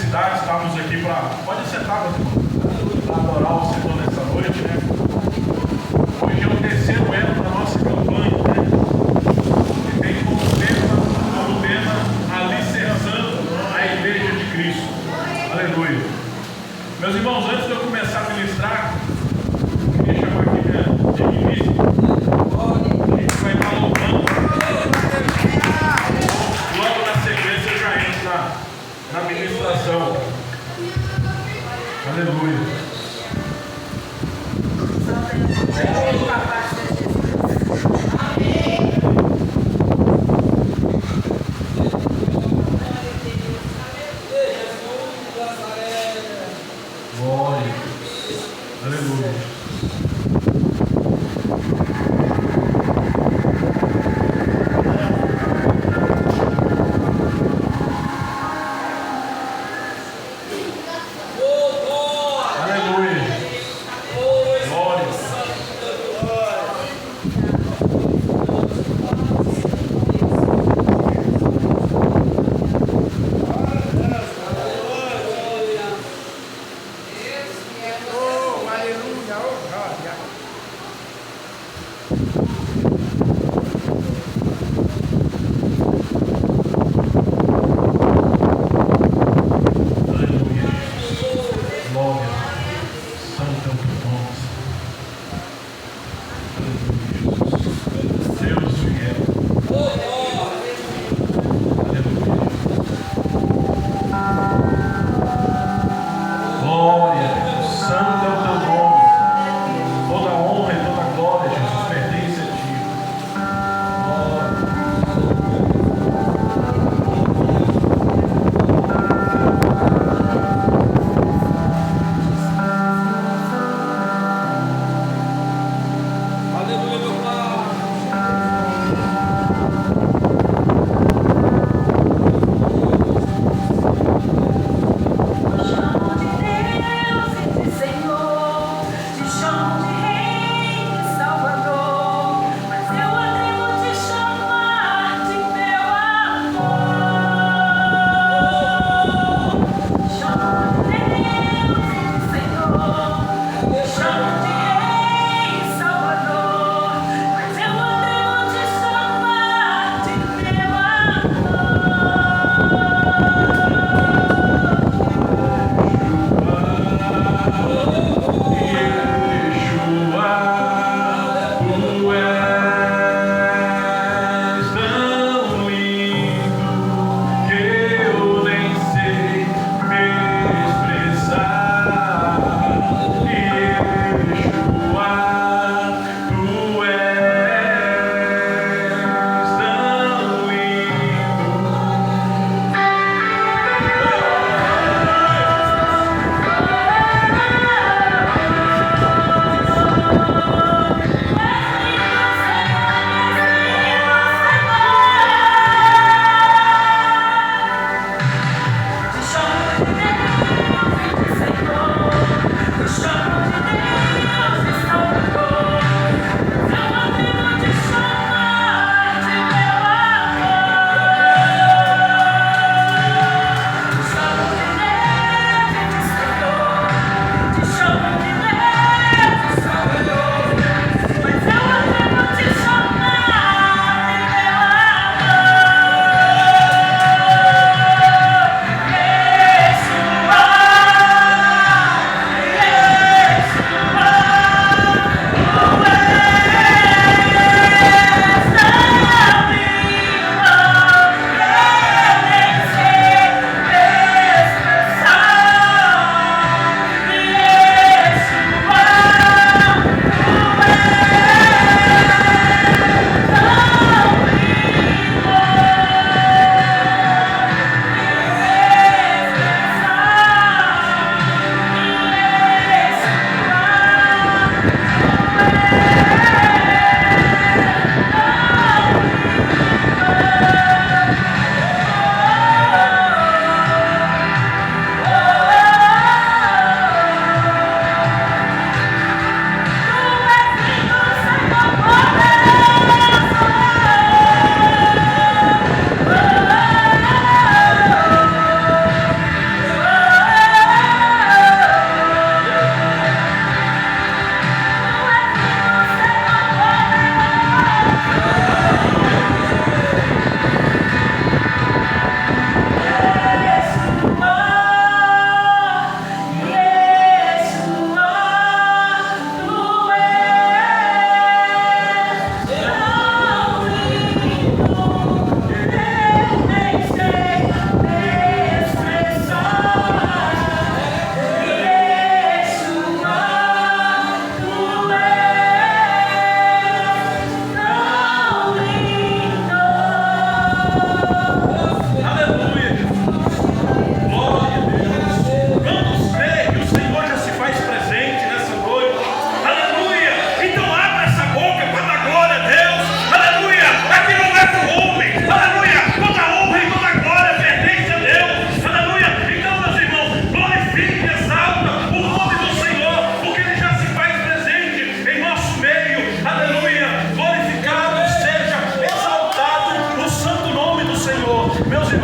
necessidade, estamos aqui para... Pode sentar, meu irmão, para adorar o Senhor nessa noite, né? Hoje é o terceiro ano da nossa campanha, né? Que tem como tema alicerçando a Igreja de Cristo. Aleluia. Meus irmãos, antes de eu começar a ministrar, eu queria chamar aqui minha equipe. A gente vai estar louvando. Logo na sequência eu já entro na ministração. Aleluia. Glória. Aleluia.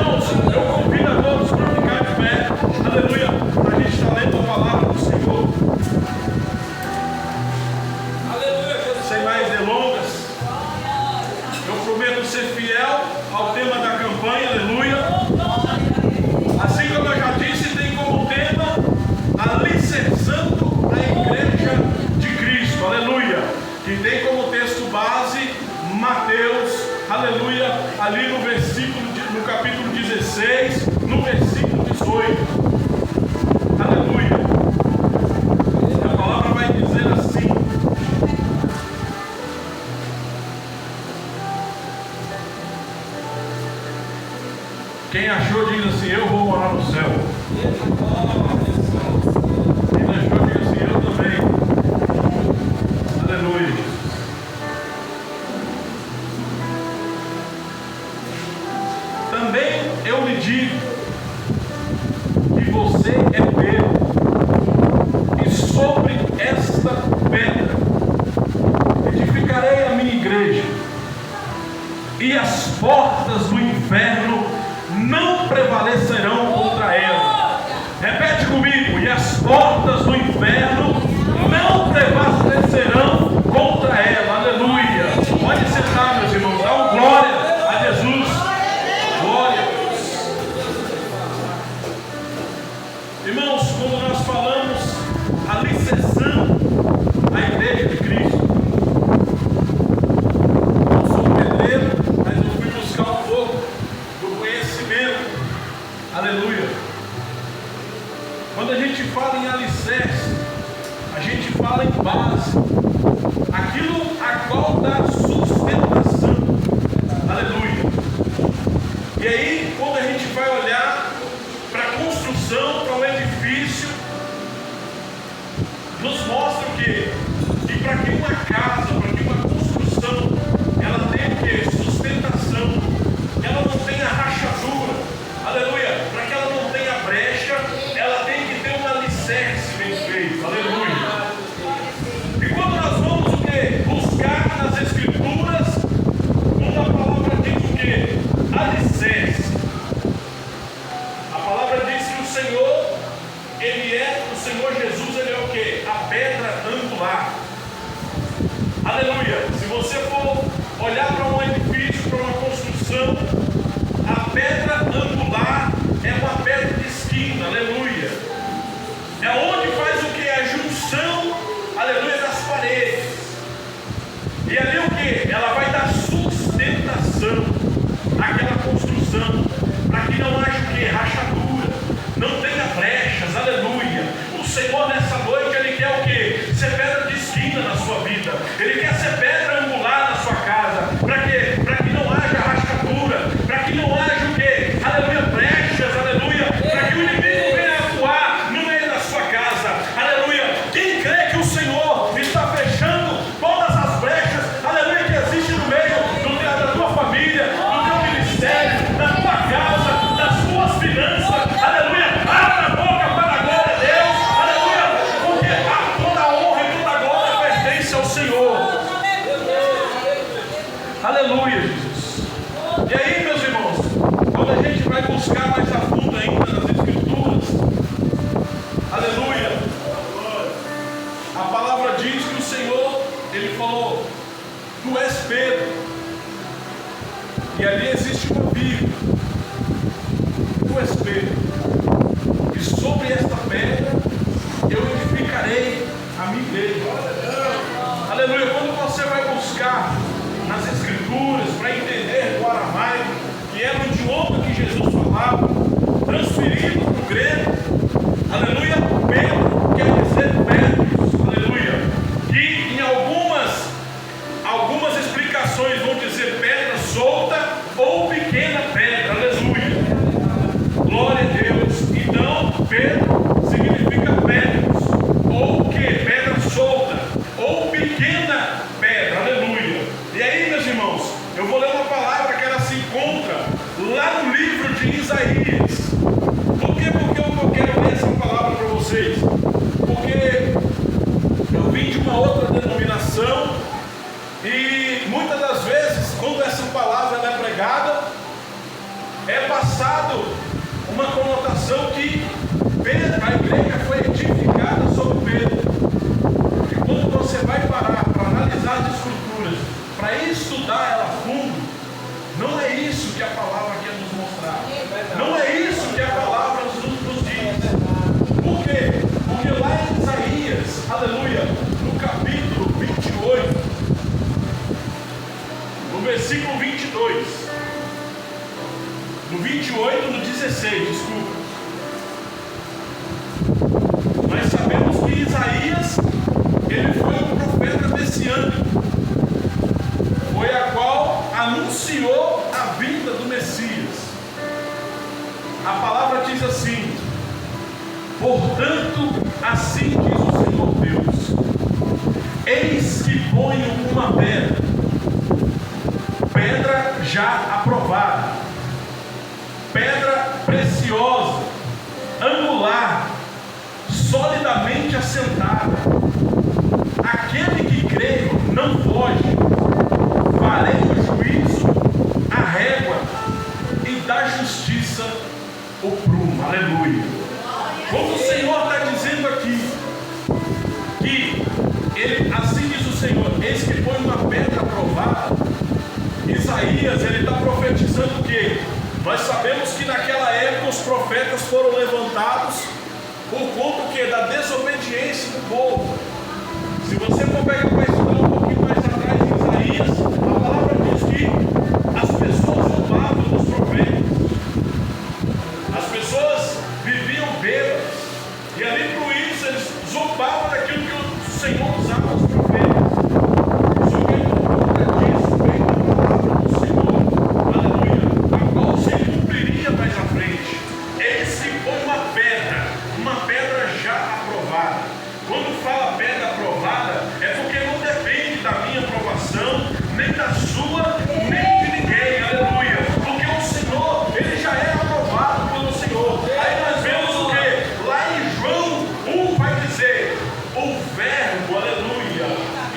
irmãos, eu convido a todos para ficar de pé. Aleluia. A gente está lendo a palavra do Senhor. Aleluia. Sem mais delongas, eu prometo ser fiel ao tema da campanha. Aleluia. Assim como eu já disse, tem como tema alicerçando a igreja de Cristo. Aleluia. Que tem como texto base Mateus, aleluia, ali no capítulo 16, no versículo 18. Aleluia. A palavra vai dizer assim: quem achou diz assim: eu vou morar no céu. Quem achou diz assim: eu também. Aleluia. Também eu lhe digo que você é Pedro, e sobre esta pedra edificarei a minha igreja, e as portas do inferno não prevalecerão contra ela. Repete comigo: e as portas do inferno não prevalecerão contra ela. Aleluia. Pode sentar, meus irmãos. Dá um glória a Jesus. Glória a Deus. Irmãos, quando nós falamos alicerçando a igreja de Cristo, eu sou pedreiro, mas eu fui buscar um pouco do conhecimento. Aleluia. Quando a gente fala em alicerce, a gente fala em base, aquilo a qual dá sustentação. Aleluia. E aí, quando a gente vai olhar para a construção, para o edifício, nos mostra o quê? Que para que uma casa, para que uma construção, ela tenha o quê? Sustentação, ela não tenha rachadura, aleluia, para que ela não tenha brecha, ela tem que ter um alicerce bem feito, aleluia. E quando nós vamos o quê? Buscar nas escrituras, quando a palavra diz o quê? Alicerce. A palavra diz que o Senhor, o Senhor Jesus, ele é o quê? A pedra angular. Aleluia. Se você for olhar para um edifício, para uma construção, a pedra angular é uma pedra de esquina. Aleluia. É onde faz o quê? A junção, aleluia, das paredes. E ali o quê? Ela vai dar sustentação àquela construção, para que não haja o quê? Rachadura, não tenha brechas. Aleluia. O Senhor nessa noite, Ele quer o quê? Ser pedra de esquina na sua vida. Ele quer ser pedra angular na sua casa. Para quê? Para que não haja rachadura, para que não haja o quê? Aleluia, brechas, aleluia, para que o inimigo venha atuar no meio da sua casa. Aleluia. Quem crê que o Senhor está fechando todas as brechas, aleluia, que existe no meio da tua família, do teu ministério, da tua casa, das tuas finanças, aleluia, abra a boca para a glória de Deus, aleluia, porque toda a honra e toda a glória pertence ao Senhor. Aleluia, Jesus. E aí, meus irmãos, quando a gente vai buscar mais a fundo ainda nas escrituras, aleluia, a palavra diz que o Senhor, Ele falou: tu és Pedro, e ali existe uma vírgula. Tu és Pedro, e sobre esta pedra eu edificarei a minha igreja. Aleluia. Quando você vai buscar nas escrituras para entender do aramaico, que era o idioma que Jesus falava, transferido para o grego, aleluia, Pedro quer dizer Pedros, aleluia, que em algumas explicações vão dizer pedra solta ou pequena pedra, aleluia, glória a Deus. Então Pedro significa Pedros, ou o que? Pedra solta, ou pequena pedra, aleluia. E aí, meus irmãos, eu vou ler uma palavra que ela se encontra lá dado uma conotação que a igreja foi edificada sobre Pedro. E quando você vai parar para analisar as escrituras, para estudar ela a fundo, não é isso que a palavra quer nos mostrar. Não é isso que a palavra nos diz. Por quê? Porque lá em Isaías, aleluia, no capítulo 28, no versículo 22, no 28, no 16, desculpa. Nós sabemos que Isaías, ele foi um profeta messiânico, foi a qual anunciou a vinda do Messias. A palavra diz assim: portanto, assim diz o Senhor Deus, eis que ponho uma pedra já aprovada, pedra preciosa, angular, solidamente assentada. Aquele que crê não foge. Farei o juízo, a régua, e da justiça o prumo. Aleluia. Como o Senhor está dizendo aqui, que ele, assim diz o Senhor, eis que põe uma pedra aprovada. Isaías, ele está profetizando o quê? Nós sabemos que naquela época os profetas foram levantados por conta o quê? Da desobediência do povo. Se você for pegar para estudar um pouquinho mais atrás em Isaías, a palavra diz que as pessoas zombavam dos profetas. As pessoas viviam bêbadas. E ali por isso eles zombavam daquilo que o Senhor usava os profetas. Só que por conta disso veio a palavra do Senhor, aleluia, a qual se cumpriria mais à frente. Eis que põe uma pedra já aprovada. Quando fala pedra aprovada, é porque não depende da minha aprovação, nem da sua, nem de ninguém, aleluia. Porque o Senhor, ele já é aprovado pelo Senhor. Aí nós vemos o que? Lá em João 1 vai dizer: o verbo, aleluia,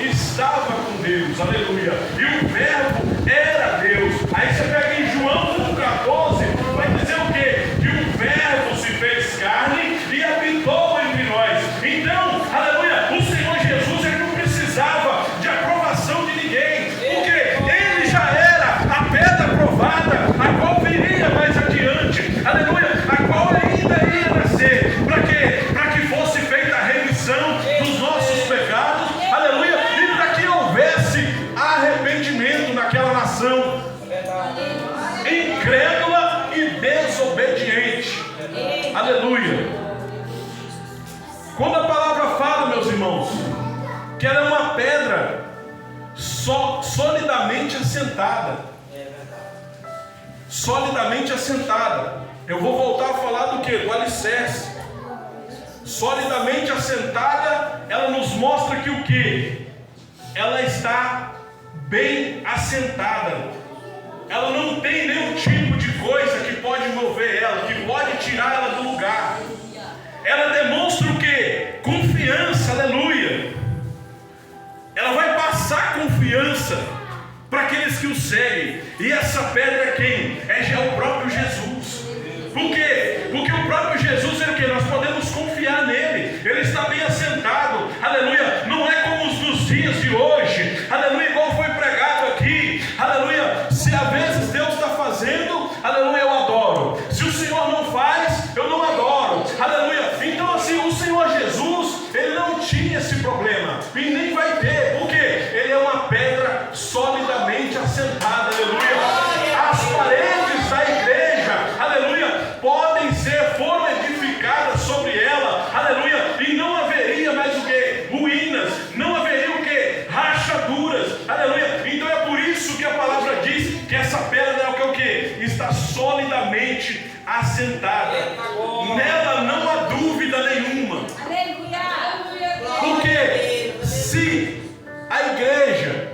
estava com Deus, aleluia, e o verbo era Deus. Aí você pega em João 1,14, vai dizer o que? Que o verbo se fez carne e habitou entre nós. Então, aleluia, o Senhor Jesus, ele não precisava de aprovação de ninguém, porque ele já era a pedra aprovada, a qual viria mais adiante, aleluia, a qual ainda ia nascer. Para quê? Para que fosse feita a remissão dos nossos pecados, aleluia, e para que houvesse arrependimento naquela nação incrédula e desobediente, aleluia. Quando a palavra fala, meus irmãos, que ela é uma pedra solidamente assentada, solidamente assentada, eu vou voltar a falar do que? Do alicerce. Solidamente assentada, ela nos mostra que o que? Ela está bem assentada. Ela não tem nenhum tipo de coisa que pode mover ela, que pode tirar ela do lugar. Ela demonstra o que? Confiança, aleluia. Ela vai passar confiança para aqueles que o seguem. E essa pedra é quem? É já o próprio Jesus. Por quê? Porque o próprio Jesus é o que? Nós podemos confiar nele. Ele está bem assentado, aleluia. Não é como nos dias de hoje, aleluia, igual foi pregado aqui, aleluia. Se às vezes Deus está fazendo, aleluia, eu adoro. Se o Senhor não faz, eu não adoro, aleluia. Então assim, o Senhor Jesus, ele não tinha esse problema, e nem vai ter. Por quê? Ele é uma pedra solidamente assentada, aleluia. As paredes da igreja, aleluia, foram edificadas sobre ela, aleluia, e não haveria mais o que? Ruínas, não haveria o que? Rachaduras, aleluia. Então é por isso que a palavra diz que essa pedra é o que? Está solidamente assentada. Nela não há dúvida nenhuma. Porque se a igreja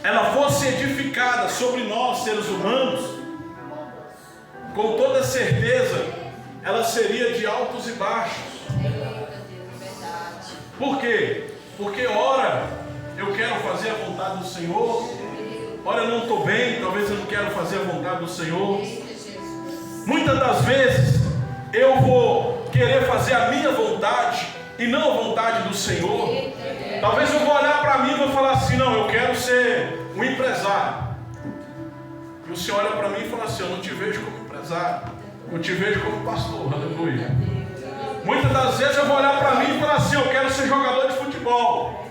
ela fosse edificada sobre nós, seres humanos, com toda certeza ela seria de altos e baixos. Por quê? Porque ora eu quero fazer a vontade do Senhor, ora eu não estou bem, talvez eu não quero fazer a vontade do Senhor. Muitas das vezes eu vou querer fazer a minha vontade e não a vontade do Senhor. Talvez eu vou olhar para mim e vou falar assim: não, eu quero ser um empresário. E o Senhor olha para mim e fala assim: eu não te vejo como empresário, eu te vejo como pastor. Aleluia. Muitas das vezes eu vou olhar para mim e falar assim: eu quero ser jogador de futebol.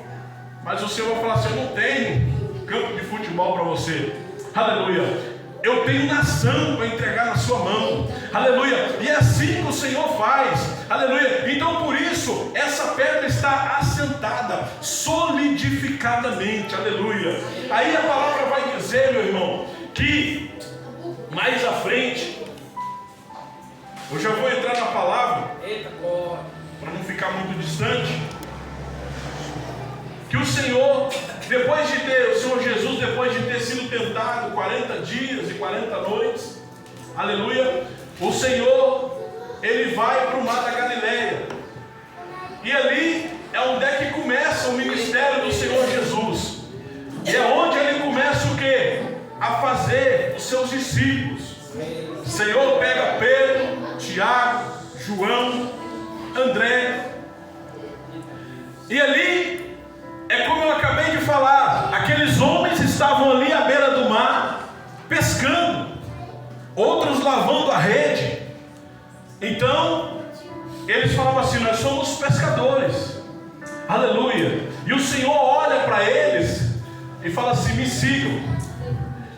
Mas o Senhor vai falar assim: eu não tenho campo de futebol para você. Aleluia. Eu tenho nação para entregar na sua mão. Aleluia. E é assim que o Senhor faz. Aleluia. Então por isso essa pedra está assentada solidificadamente. Aleluia. Aí a palavra vai dizer, meu irmão, que mais à frente, eu já vou entrar na palavra para não ficar muito distante, que o Senhor, o Senhor Jesus, depois de ter sido tentado 40 dias e 40 noites, aleluia, o Senhor, ele vai para o mar da Galileia, e ali é onde é que começa o ministério do Senhor Jesus, e é onde ele começa o quê? A fazer os seus discípulos. O Senhor pega Pedro, Tiago, João, André, e ali é como eu acabei de falar, aqueles homens estavam ali à beira do mar, pescando, outros lavando a rede. Então, eles falavam assim: nós somos pescadores, aleluia. E o Senhor olha para eles e fala assim: me sigam,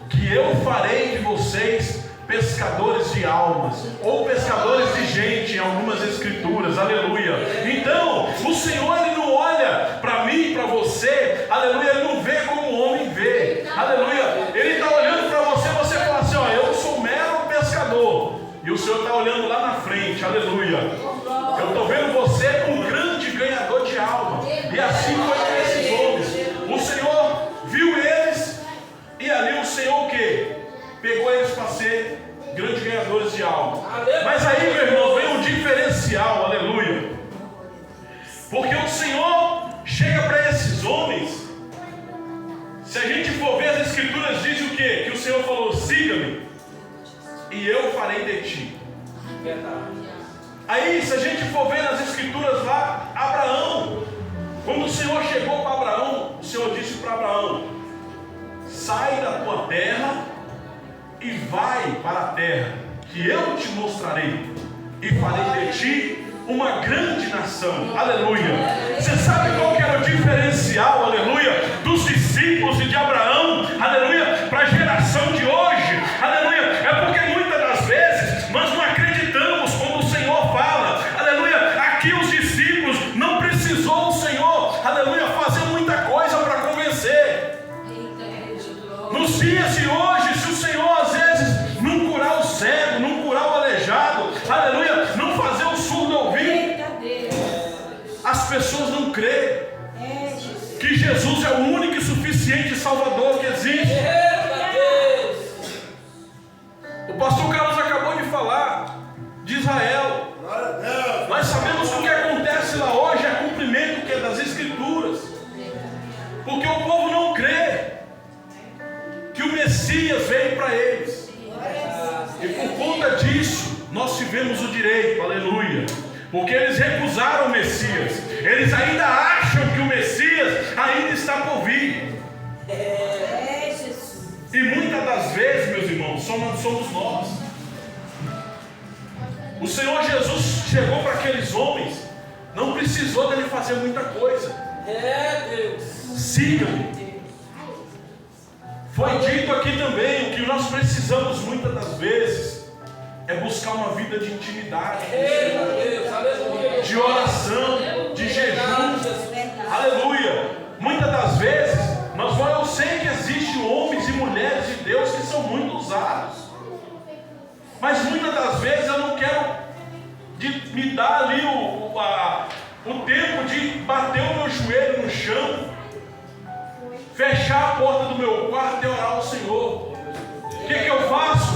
que eu farei de vocês pescadores de almas, ou pescadores de gente, em algumas escrituras, aleluia. Então, o Senhor, ele não olha para mim, para você, aleluia, ele não vê como o homem vê, aleluia. Ele está olhando para você, você fala assim: ó, eu sou um mero pescador, e o Senhor está olhando lá na frente, aleluia. Eu estou vendo você um grande ganhador de alma, e assim foi com esses homens. O Senhor viu eles, e ali o Senhor o quê? Pegou eles para ser grandes ganhadores de alma. Mas aí, meu irmão, vem um diferencial, aleluia. Porque o Senhor chega para esses homens. Se a gente for ver, as escrituras dizem o quê? Que o Senhor falou: siga-me, e eu farei de ti. Aí, se a gente for ver nas escrituras lá, Abraão, quando o Senhor chegou para Abraão, o Senhor disse para Abraão: sai da tua terra e vai para a terra que eu te mostrarei, e farei de ti uma grande nação. Aleluia. Você sabe qual que era o diferencial, aleluia, dos discípulos e de Abraão, aleluia, para a geração de hoje, aleluia? É porque muitas das vezes nós não acreditamos quando o Senhor fala, aleluia. Aqui os discípulos não precisou o Senhor, aleluia, fazer muita coisa para convencer. Nos dias de hoje, se o Senhor às vezes não curar o cego, não curar o aleijado, aleluia, não fazer o surdo ouvir, as pessoas não creem que Jesus é o único e suficiente Salvador que existe. O pastor Carlos acabou de falar de Israel. Nós sabemos que o que acontece lá hoje é cumprimento que é das Escrituras, porque o povo não crê que o Messias veio para eles, e por conta disso nós tivemos o direito, aleluia, porque eles recusaram o Messias, eles ainda acham que o Messias ainda está por vir, e muitas das vezes, meus irmãos, somos nós. O Senhor Jesus chegou para aqueles homens, não precisou dele fazer muita coisa. Siga-me. Foi dito aqui também, o que nós precisamos muitas das vezes é buscar uma vida de intimidade, de oração, de jejum, aleluia. Muitas das vezes, eu sei que existem homens e mulheres de Deus que são muito usados, mas muitas das vezes eu não quero me dar ali o tempo de bater o meu joelho no chão, fechar a porta do meu quarto e orar ao Senhor. O que eu faço?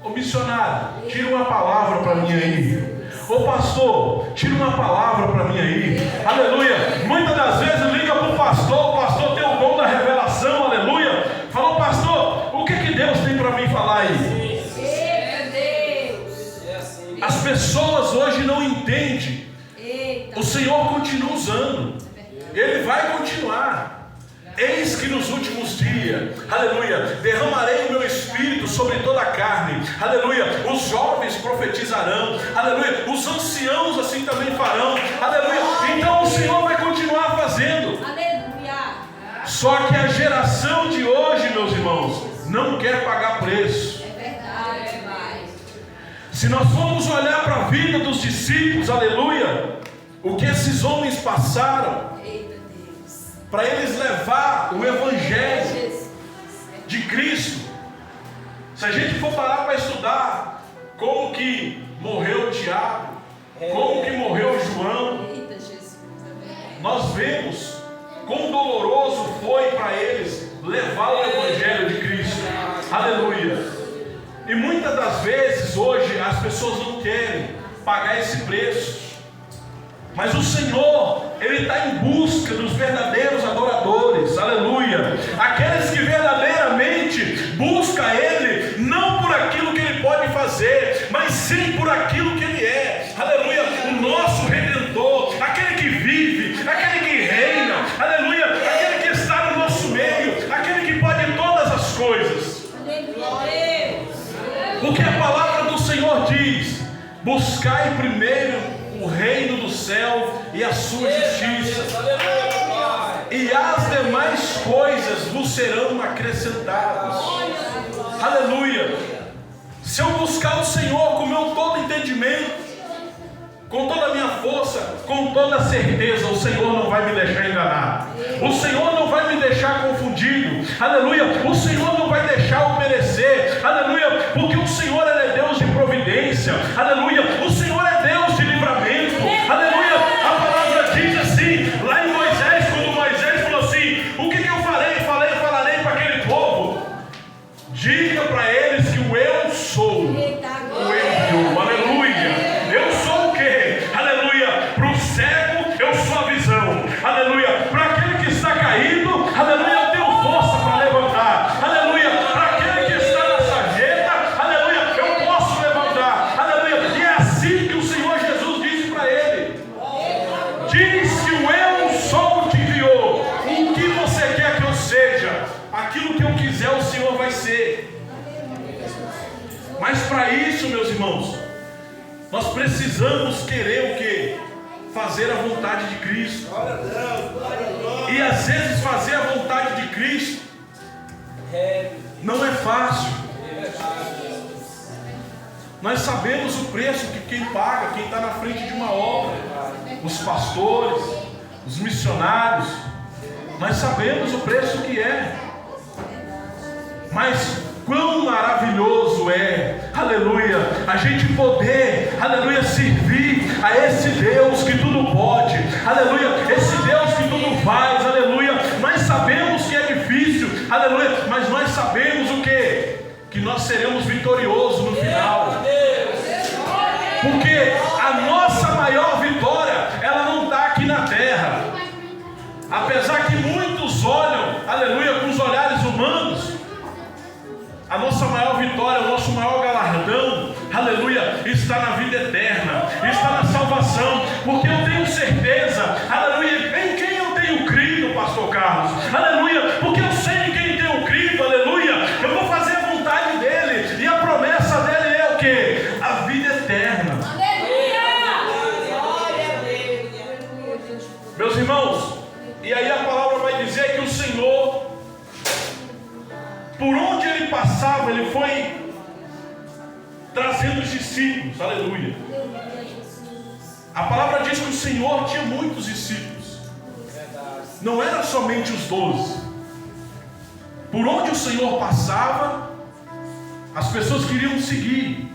Ô missionário, tira uma palavra para mim aí. Ô pastor, tira uma palavra para mim aí. Aleluia. Muitas das vezes liga para o pastor tem o dom da revelação, aleluia. Falou: pastor, o que Deus tem para mim falar aí? pessoas hoje não entendem. O Senhor continua usando. Ele vai continuar. Eis que nos últimos dias, aleluia, derramarei o meu espírito sobre toda a carne, aleluia, os jovens profetizarão, aleluia, os anciãos assim também farão, aleluia. Então o Senhor vai continuar fazendo. Aleluia. Só que a geração de hoje, meus irmãos, não quer pagar preço. É verdade. Se nós formos olhar para a vida dos discípulos, aleluia, o que esses homens passaram, para eles levar o evangelho de Cristo. Se a gente for parar para estudar como que morreu Tiago, como que morreu João, nós vemos quão doloroso foi para eles levar o evangelho de Cristo. Aleluia. E muitas das vezes hoje as pessoas não querem pagar esse preço. Mas o Senhor, Ele está em busca dos verdadeiros adoradores, aleluia, aqueles que verdadeiramente buscam Ele, não por aquilo que Ele pode fazer, mas sim por aquilo que Ele é, aleluia, o nosso Redentor, aquele que vive, aquele que reina, aleluia, aquele que está no nosso meio, aquele que pode todas as coisas, porque a palavra do Senhor diz: buscai primeiro o reino do céu e a sua justiça, e as demais coisas vos serão acrescentadas. Aleluia. Se eu buscar o Senhor com meu todo entendimento, com toda a minha força, com toda a certeza, o Senhor não vai me deixar enganar, o Senhor não vai me deixar confundido, aleluia, o Senhor não vai deixar eu perecer, aleluia, porque o Senhor é Deus de providência, aleluia, o Senhor é Deus de livramento, aleluia. A palavra diz assim, lá em Moisés, quando Moisés falou assim: o que eu farei? Falarei para aquele povo, diga para eles que o eu sou, o eu, aleluia. Eu sou o que? Aleluia. Para o cego eu sou a visão, aleluia. Para aquele que está caído, aleluia, eu tenho força para levantar, aleluia. Para aquele que está na sarjeta, aleluia, eu posso levantar, aleluia. E é assim que o Senhor Jesus disse para ele: diz que o eu sou te enviou. O que você quer que eu seja? Aquilo que eu quiser o Senhor vai ser. Mas para isso, meus irmãos, nós precisamos querer o quê? Fazer a vontade de Cristo. E às vezes fazer a vontade de Cristo não é fácil. Nós sabemos o preço que quem paga, quem está na frente de uma obra, os pastores, os missionários, nós sabemos o preço que é. Mas quão maravilhoso é, aleluia, a gente poder, aleluia, servir a esse Deus que tudo pode, aleluia, esse Deus que tudo faz, aleluia. Nós sabemos que é difícil, aleluia, mas nós sabemos o que? Que nós seremos vitoriosos no final, porque a nossa maior vitória, ela não está aqui na terra, apesar que muitos olham, aleluia, com os olhares humanos. A nossa maior vitória, o nosso maior galardão, aleluia, está na vida eterna, está na salvação, porque eu tenho certeza, aleluia, em quem eu tenho crido, pastor Carlos, aleluia, porque eu sei em quem tenho crido, aleluia, eu vou fazer a vontade dele, e a promessa dele é o quê? A vida eterna. Meus irmãos, e aí a palavra vai dizer que o Senhor, por onde ele passava, ele foi trazendo os discípulos, aleluia. A palavra diz que o Senhor tinha muitos discípulos, não era somente os 12. Por onde o Senhor passava, as pessoas queriam seguir.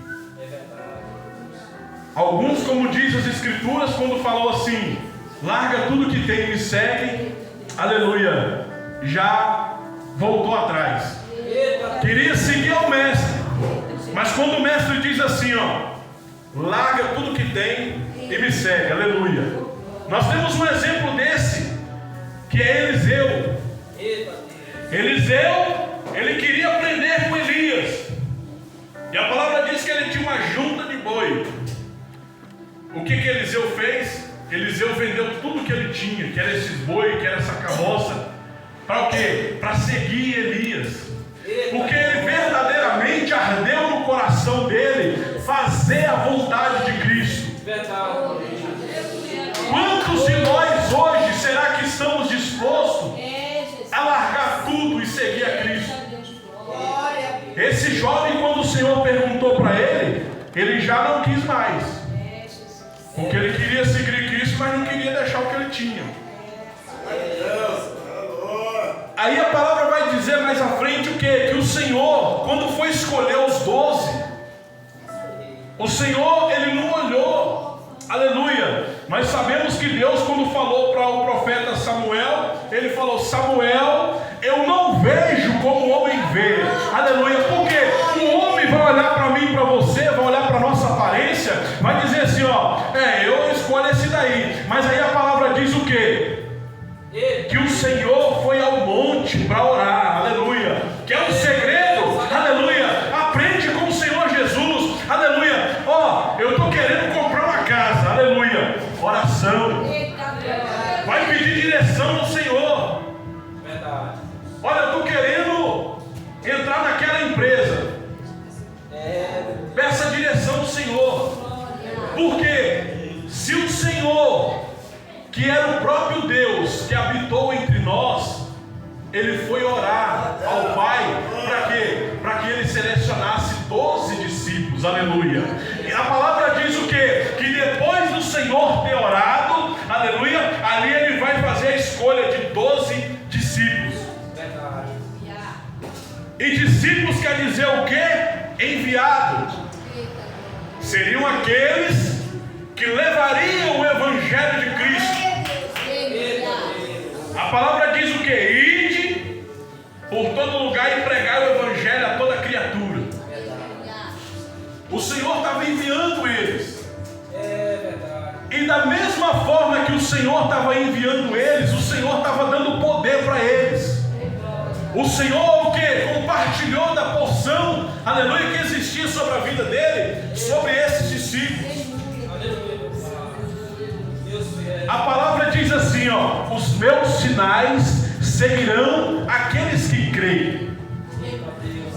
Alguns, como diz as Escrituras, quando falou assim: larga tudo que tem e me segue, aleluia, já voltou atrás. Queria seguir ao mestre, mas quando o mestre diz assim, ó, larga tudo que tem e me segue, aleluia. Nós temos um exemplo desse, que é Eliseu. Eliseu, ele queria aprender com Elias, e a palavra diz que ele tinha uma junta de boi, O que Eliseu fez? Eliseu vendeu tudo que ele tinha, que era esses boi, que era essa carroça, para o quê? Para seguir Elias. Porque ele verdadeiramente ardeu no coração dele fazer a vontade de Cristo. Quantos de nós hoje será que estamos dispostos a largar tudo e seguir a Cristo? Esse jovem, quando o Senhor perguntou para ele, ele já não quis mais, porque ele queria seguir Cristo, mas não queria deixar o que ele tinha. Aí a palavra vai dizer mais à frente o quê? Que o Senhor, quando foi escolher os 12, o Senhor, ele não olhou, aleluia, mas sabemos que Deus, quando falou para o profeta Samuel, ele falou: Samuel, eu não vejo como o homem vê, aleluia, porque o homem vai olhar para mim, para você, vai olhar para a nossa aparência, vai dizer assim, ó, eu escolho esse daí, mas aí a palavra diz o quê? Que o Senhor foi ao monte para orar, aleluia, que é um segredo, aleluia, aprende com o Senhor Jesus, aleluia, eu estou querendo comprar uma casa, aleluia, oração, vai pedir direção no Senhor, verdade. Olha, eu estou querendo entrar naquela empresa, peça a direção do Senhor, porque se o Senhor, que era o próprio Deus que habitou entre nós, ele foi orar ao Pai, para quê? Para que ele selecionasse 12 discípulos, aleluia. E a palavra diz o quê? Que depois do Senhor ter orado, aleluia, ali ele vai fazer a escolha de 12 discípulos. Verdade. E discípulos quer dizer o quê? Enviados. Seriam aqueles que levariam o Evangelho de Cristo. A palavra diz o que? Ide por todo lugar e pregar o Evangelho a toda criatura. O Senhor estava enviando eles. E da mesma forma que o Senhor estava enviando eles, o Senhor estava dando poder para eles. O Senhor o que? Compartilhou da porção, aleluia, que existia sobre a vida dele, sobre esses discípulos. A palavra diz assim, os meus sinais seguirão aqueles que creem.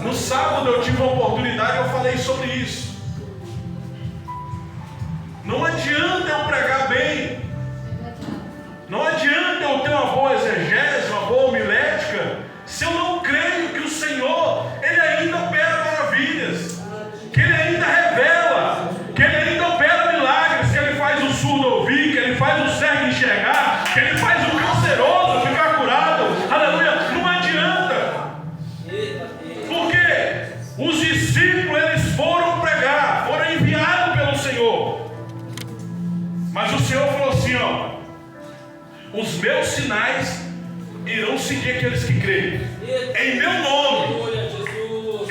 No sábado eu tive uma oportunidade, eu falei sobre isso. Não adianta eu pregar bem, não adianta eu ter uma boa exegese, uma boa homilética, se eu não creio que o Senhor, ele ainda opera maravilhas, que ele ainda revela, que ele ainda opera milagres, que ele faz o surdo ouvir, que ele faz o cego enxergar, que ele faz o canceroso ficar curado, aleluia. Não adianta, porque os discípulos, eles foram pregar, foram enviados pelo Senhor, mas o Senhor falou assim, os meus sinais irão seguir aqueles que creem, em meu nome.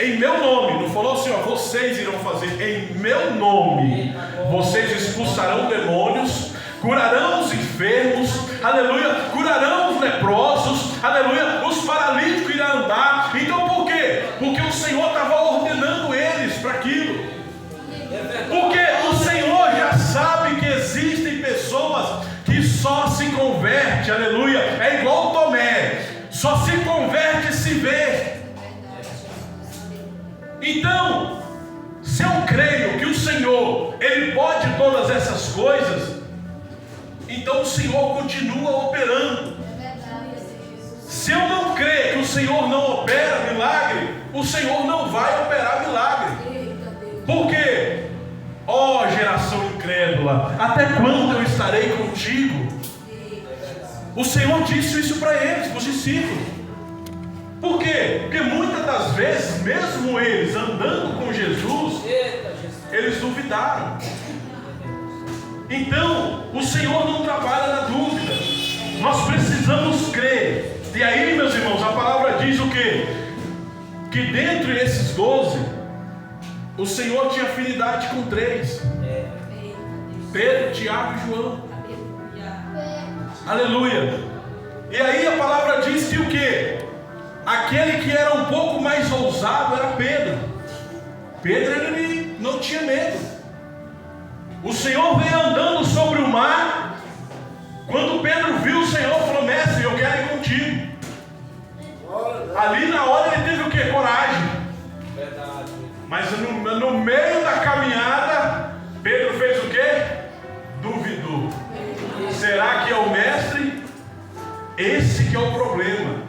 Em meu nome, não falou assim, vocês irão fazer, em meu nome, vocês expulsarão demônios, curarão os enfermos, aleluia, curarão os leprosos, aleluia, os paralíticos irão andar. Então por quê? Porque o Senhor estava ordenando eles para aquilo, porque o Senhor já sabe que existem pessoas que só se converte, aleluia, é igual Tomé, só se converte se vê. Então, se eu creio que o Senhor, ele pode todas essas coisas, então o Senhor continua operando. Se eu não crer que o Senhor não opera milagre, o Senhor não vai operar milagre. Por quê? Geração incrédula, até quando eu estarei contigo? O Senhor disse isso para eles, para os discípulos. Por quê? Porque muitas das vezes, mesmo eles andando com Jesus, eles duvidaram. Então, o Senhor não trabalha na dúvida. Nós precisamos crer. E aí, meus irmãos, a palavra diz o quê? Que dentre esses 12, o Senhor tinha afinidade com 3. Pedro, Tiago e João. Aleluia. E aí a palavra diz que o quê? Aquele que era um pouco mais ousado era Pedro. Pedro, ele não tinha medo. O Senhor veio andando sobre o mar. Quando Pedro viu o Senhor, falou: mestre, eu quero ir contigo. Ali na hora ele teve o que? Coragem. Verdade. Mas no meio da caminhada, Pedro fez o que? Duvidou. Será que é o mestre? Esse que é o problema.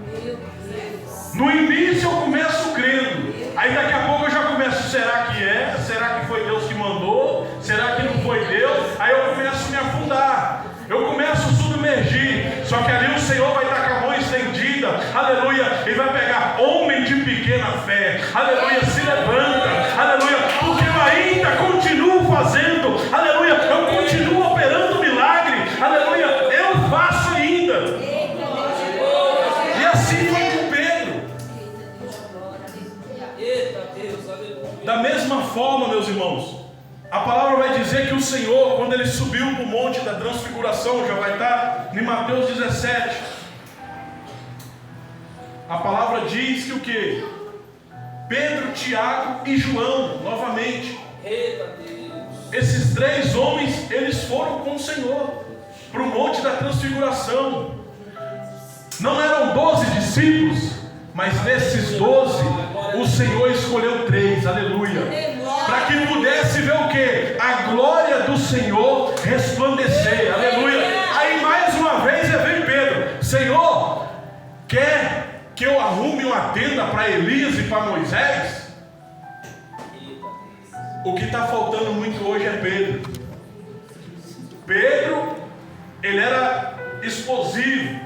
No início eu começo crendo. Aí daqui a pouco eu já começo: será que é? Será que foi Deus que mandou? Será que não foi Deus? Aí eu começo a me afundar. Eu começo a submergir. Só que ali o Senhor vai estar com a mão estendida. Aleluia. E vai pegar: homem de pequena fé. Aleluia. Se levanta. Aleluia. Porque eu ainda continuo fazendo. Aleluia. Eu continuo operando milagre. Aleluia. Eu faço ainda. E assim foi com Pedro. Da mesma forma, meus irmãos, a palavra vai dizer que o Senhor, quando ele subiu para o monte da transfiguração, já vai estar em Mateus 17. A palavra diz que o que? Pedro, Tiago e João, novamente. Esses 3 homens, eles foram com o Senhor para o monte da transfiguração. Não eram 12 discípulos, mas desses 12, o Senhor escolheu 3, aleluia. Para que pudesse ver o que? A glória do Senhor resplandecer, aleluia. Aí mais uma vez vem Pedro: Senhor, quer que eu arrume uma tenda para Elias e para Moisés? O que está faltando muito hoje é Pedro. Pedro, ele era explosivo.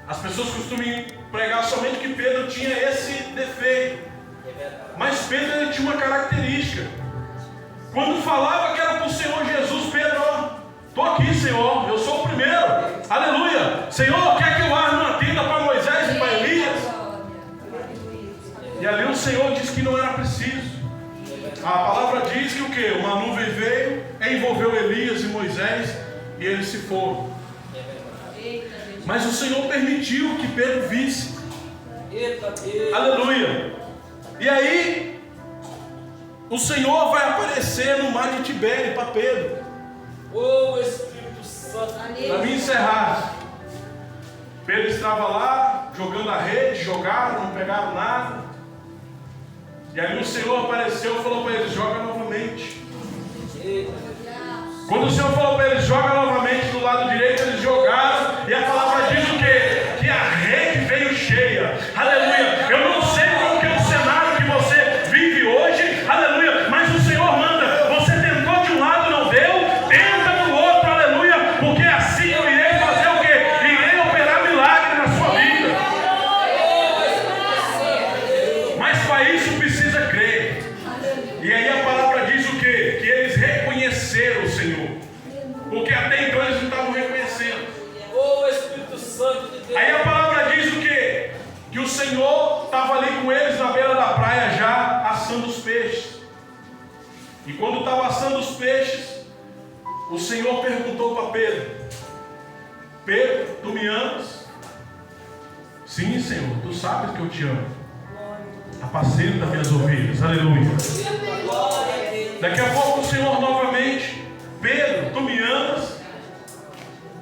As pessoas costumam pregar somente que Pedro tinha esse defeito. Mas Pedro, ele tinha uma característica. Quando falava que era para o Senhor Jesus, Pedro: estou aqui, Senhor, eu sou o primeiro. Aleluia. Senhor, quer que eu arme uma tenda para Moisés e para Elias? E ali o Senhor disse que não era preciso. A palavra diz que o que? Uma nuvem veio, envolveu Elias e Moisés, e eles se foram. Mas o Senhor permitiu que Pedro visse. Aleluia. E aí o Senhor vai aparecer no mar de Tibério para Pedro. Espírito Santo. Para me encerrar, Pedro estava lá jogando a rede, jogaram, não pegaram nada. E aí o Senhor apareceu e falou para eles: joga novamente. Quando o Senhor falou para eles: joga novamente do lado direito, eles jogaram. E a palavra diz o quê? Que a rede veio cheia. Aleluia. Eu não sei qual que é o cenário que você vive hoje. Aleluia. Mas o Senhor manda: você tentou de um lado, não deu, tenta do outro. Aleluia. Porque assim eu irei fazer o quê? Irei operar milagre na sua vida. Mas para isso precisa crer. E aí a palavra diz o quê? Que eles reconheceram o Senhor. Porque até então eles não estavam reconhecendo. Espírito Santo de Deus. Aí a palavra diz o quê? Que o Senhor estava ali com eles na beira da praia já assando os peixes. E quando estava assando os peixes, o Senhor perguntou para Pedro: Pedro, tu me amas? Sim, Senhor, tu sabes que eu te amo. Apacenta minhas ovelhas, aleluia. Daqui a pouco o Senhor novamente: Pedro, tu me amas?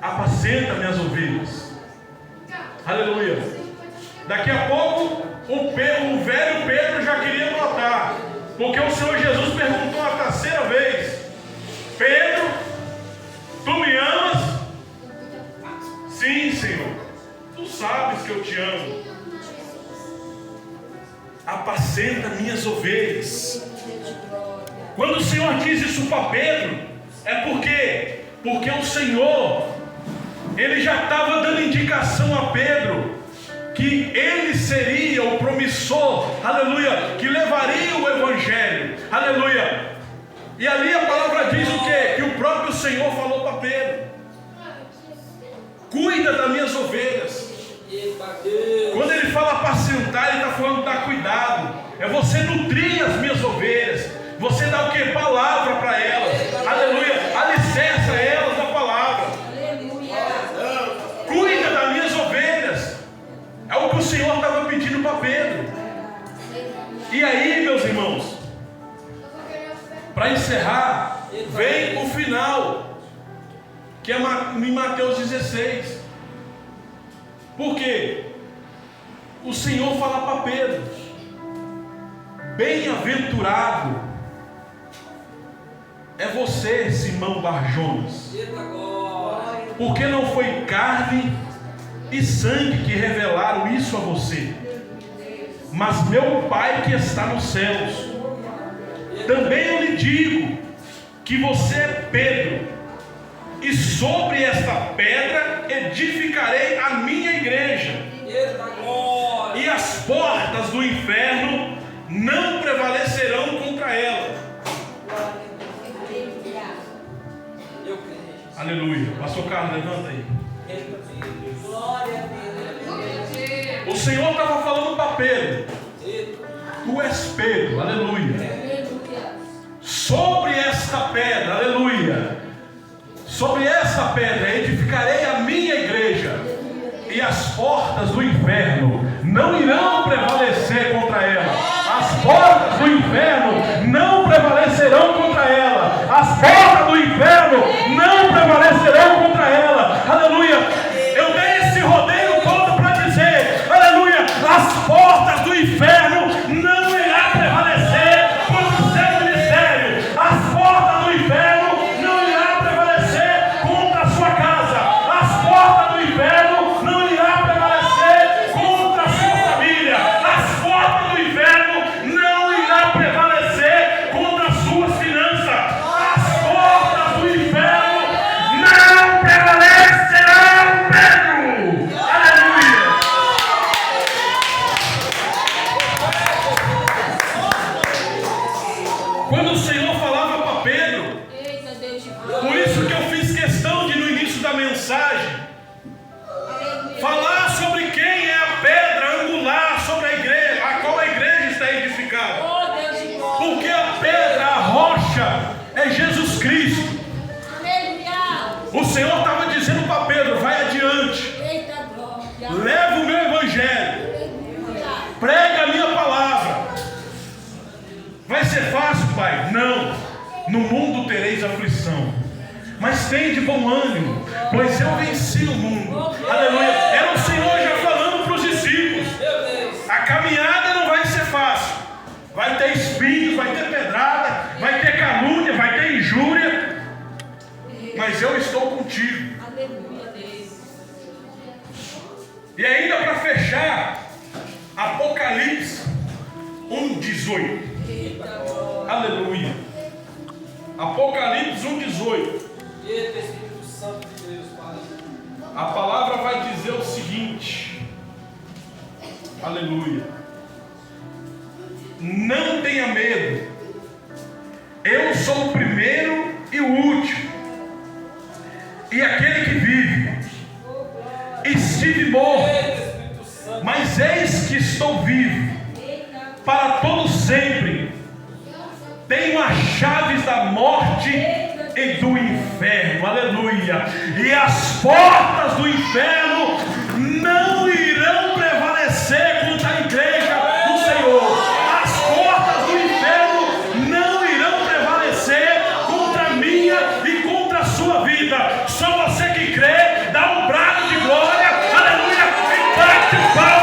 Apacenta minhas ovelhas, aleluia. Daqui a pouco o velho Pedro já queria matar, porque o Senhor Jesus perguntou a 3ª vez: Pedro, tu me amas? Sim, Senhor, tu sabes que eu te amo. Apacenta minhas ovelhas. Quando o Senhor diz isso para Pedro, é porque o Senhor, ele já estava dando indicação a Pedro que ele seria o promissor, aleluia, que levaria o evangelho, aleluia. E ali a palavra diz o quê? Que o próprio Senhor falou para Pedro: cuida das minhas ovelhas. Quando ele fala apacentar, ele está falando dar cuidado. É você nutrir as minhas ovelhas. Você dá o que? Palavra para elas, aleluia. Alicerça elas na palavra. Cuida das minhas ovelhas. É o que o Senhor estava pedindo para Pedro. E aí, meus irmãos, Para encerrar, vem o final, que é em Mateus 16. Por quê? O Senhor fala para Pedro: bem-aventurado é você, Simão Barjonas, porque não foi carne e sangue que revelaram isso a você, mas meu Pai que está nos céus. Também eu lhe digo que você é Pedro, e sobre esta pedra edificarei a minha igreja, e as portas do inferno não prevalecerão contra ela. Aleluia. Pastor Carlos, levanta aí. O Senhor estava falando para Pedro: tu és Pedro, aleluia. Sobre esta pedra, aleluia, sobre esta pedra edificarei a minha igreja, e as portas do inferno não irão prevalecer contra ela. As portas do inferno não prevalecerão contra ela. As portas do inferno não prevalecerão contra ela. Aleluia. Eu dei esse rodeio todo para dizer, aleluia, as portas do inferno não irão prevalecer contra o seu ministério. As portas do inferno não irão prevalecer contra a sua casa. As portas do inferno não irão prevalecer contra a sua família. As portas do inferno não irão prevalecer contra as suas finanças. As portas do inferno não prevalecerão, Pedro. Aleluia. Quando o Senhor falava para Pedro, por isso que eu fiz questão de, no início da mensagem, falar sobre quem é a pedra angular sobre a igreja, a qual a igreja está edificada. Porque a pedra, a rocha, é Jesus Cristo. O Senhor estava dizendo para Pedro: vai adiante, leva o meu evangelho, prega a minha palavra. Vai ser fácil, Pai? Não. No mundo tereis aflição, mas tem de bom ânimo, pois eu venci o mundo. Aleluia. Era o Senhor já falando para os discípulos: a caminhada não vai ser fácil. Vai ter espinhos, vai ter pedrada, vai ter calúnia, vai ter injúria, mas eu estou contigo. E ainda para fechar, Apocalipse 1:18. Aleluia. Apocalipse 1:18. A palavra vai dizer o seguinte: aleluia. Não tenha medo, eu sou o primeiro e o último, e aquele que vive. Estive morto, mas eis que estou vivo para todo sempre. Tenho as chaves da morte e do inferno. Aleluia. E as portas do inferno não irão prevalecer contra a igreja do Senhor. As portas do inferno não irão prevalecer contra a minha e contra a sua vida. Só você que crê, dá um brado de glória. Aleluia. E bate o pau.